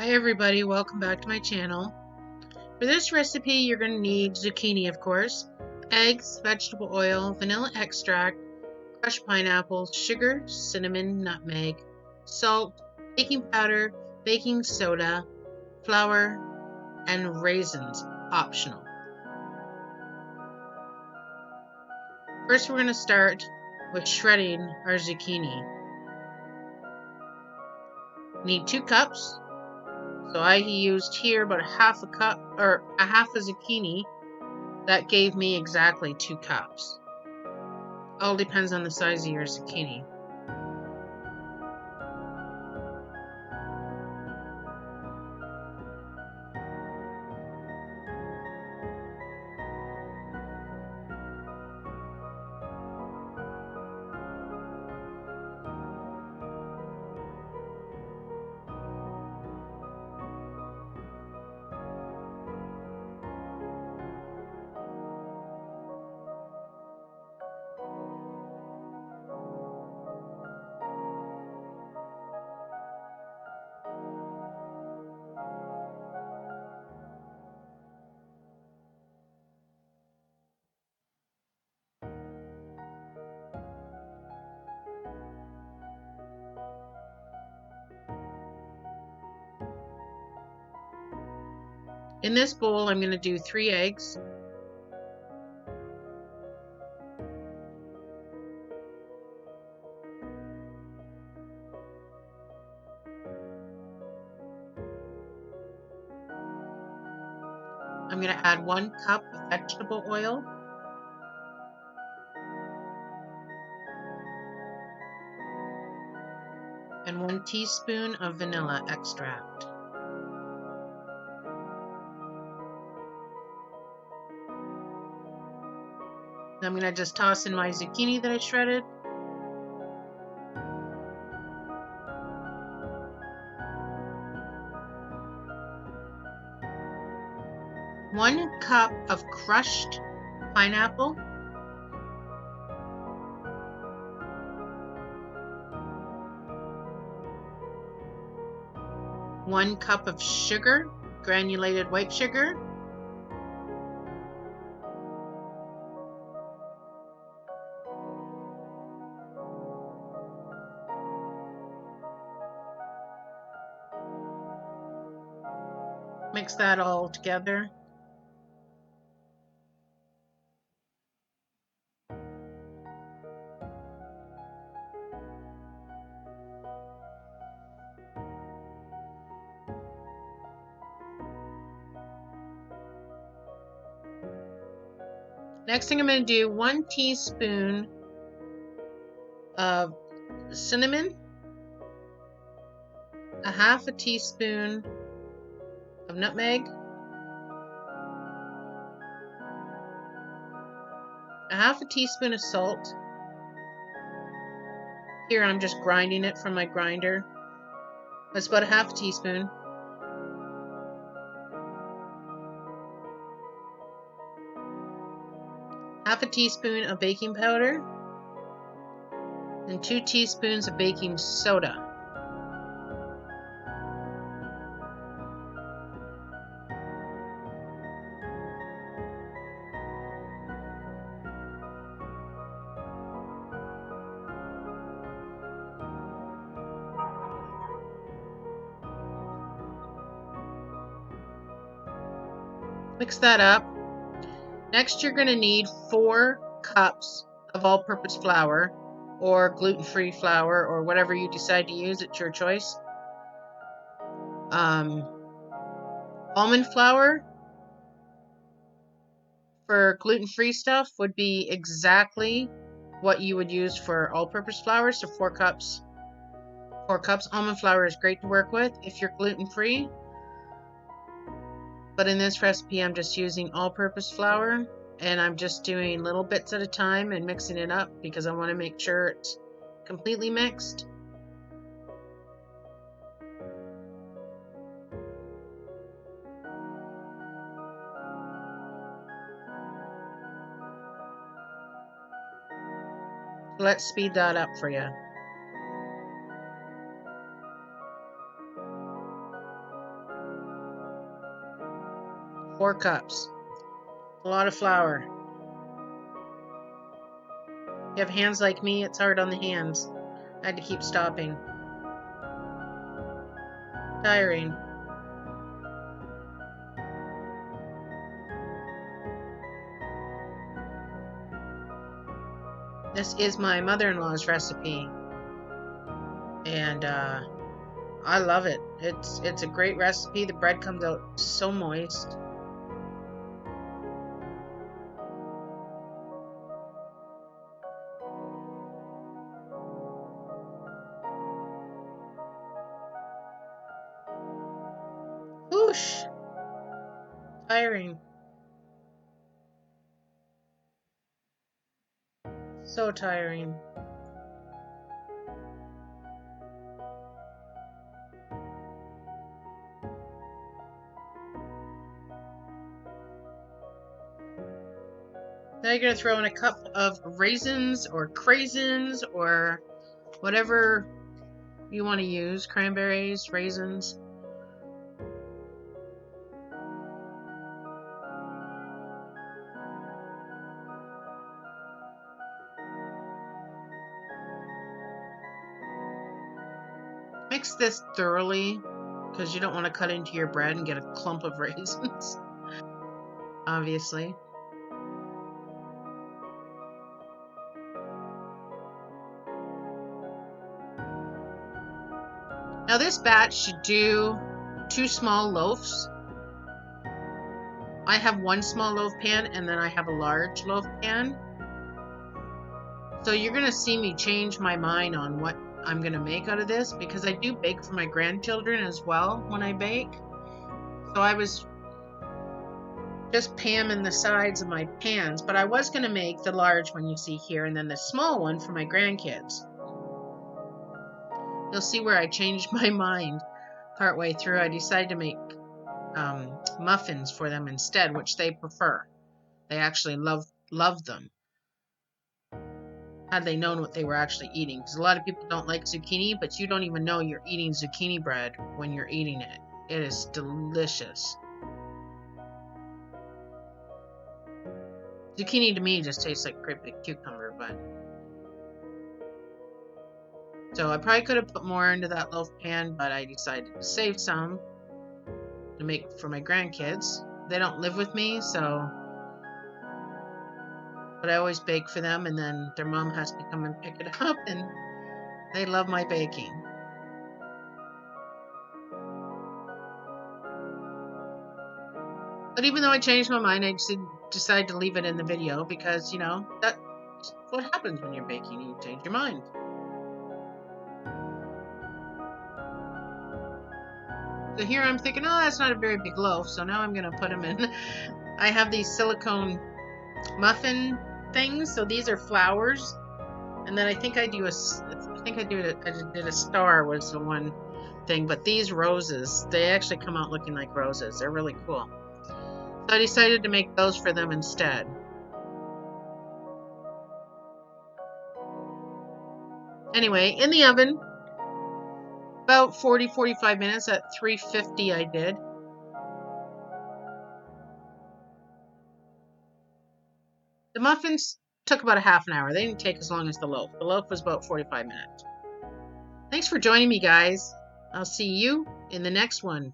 Hi everybody, welcome back to my channel. For this recipe you're going to need zucchini, of course, eggs, vegetable oil, vanilla extract, crushed pineapple, sugar, cinnamon, nutmeg, salt, baking powder, baking soda, flour, and raisins, optional. First we're going to start with shredding our zucchini. Need 2 cups. So I used here about a half a cup, or a half a zucchini. That gave me exactly 2 cups. All depends on the size of your zucchini. In this bowl, I'm going to do 3 eggs. I'm going to add 1 cup of vegetable oil. And 1 teaspoon of vanilla extract. I'm going to just toss in my zucchini that I shredded. One cup of crushed pineapple. 1 cup of sugar, granulated white sugar. Mix that all together. Next thing I'm going to do 1 teaspoon of cinnamon, a half a teaspoon of nutmeg, a half a teaspoon of salt. Here I'm just grinding it from my grinder. That's about a half a teaspoon. Half a teaspoon of baking powder and 2 teaspoons of baking soda. Mix that up. Next you're going to need 4 cups of all-purpose flour, or gluten-free flour, or whatever you decide to use. It's your choice. Almond flour for gluten-free stuff would be exactly what you would use for all-purpose flour, so 4 cups. 4 cups. Almond flour is great to work with if you're gluten-free. But in this recipe, I'm just using all-purpose flour, and I'm just doing little bits at a time and mixing it up because I want to make sure it's completely mixed. Let's speed that up for you. 4 cups. A lot of flour. If you have hands like me, it's hard on the hands. I had to keep stopping. Tiring. This is my mother-in-law's recipe, and I love it. It's a great recipe. The bread comes out so moist. Whoosh! Tiring. So tiring. Now you're going to throw in a cup of raisins or craisins or whatever you want to use. Cranberries, raisins. Mix this thoroughly because you don't want to cut into your bread and get a clump of raisins, obviously. Now this batch should do 2 small loaves. I have 1 small loaf pan and then I have a large loaf pan. So you're going to see me change my mind on what I'm going to make out of this because I do bake for my grandchildren as well when I bake. So I was just pamming the sides of my pans, but I was going to make the large one you see here and then the small one for my grandkids. You'll see where I changed my mind partway through. I decided to make muffins for them instead, which they prefer. They actually love them. Had they known what they were actually eating, because a lot of people don't like zucchini, but you don't even know you're eating zucchini bread when you're eating it. It is delicious. Zucchini to me just tastes like great big cucumber, but so I probably could have put more into that loaf pan, but I decided to save some to make for my grandkids. They don't live with me, so but I always bake for them, and then their mom has to come and pick it up, and they love my baking. But even though I changed my mind, I decided to leave it in the video because, you know, that's what happens when you're baking. You change your mind. So here I'm thinking, oh, that's not a very big loaf, so now I'm going to put them in. I have these silicone muffin things, so these are flowers. And then I think I did a star was the one thing, but these roses, they actually come out looking like roses. They're really cool. So I decided to make those for them instead. Anyway, in the oven, about 40-45 minutes at 350 I did. The muffins took about a half an hour. They didn't take as long as the loaf. The loaf was about 45 minutes. Thanks for joining me, guys. I'll see you in the next one.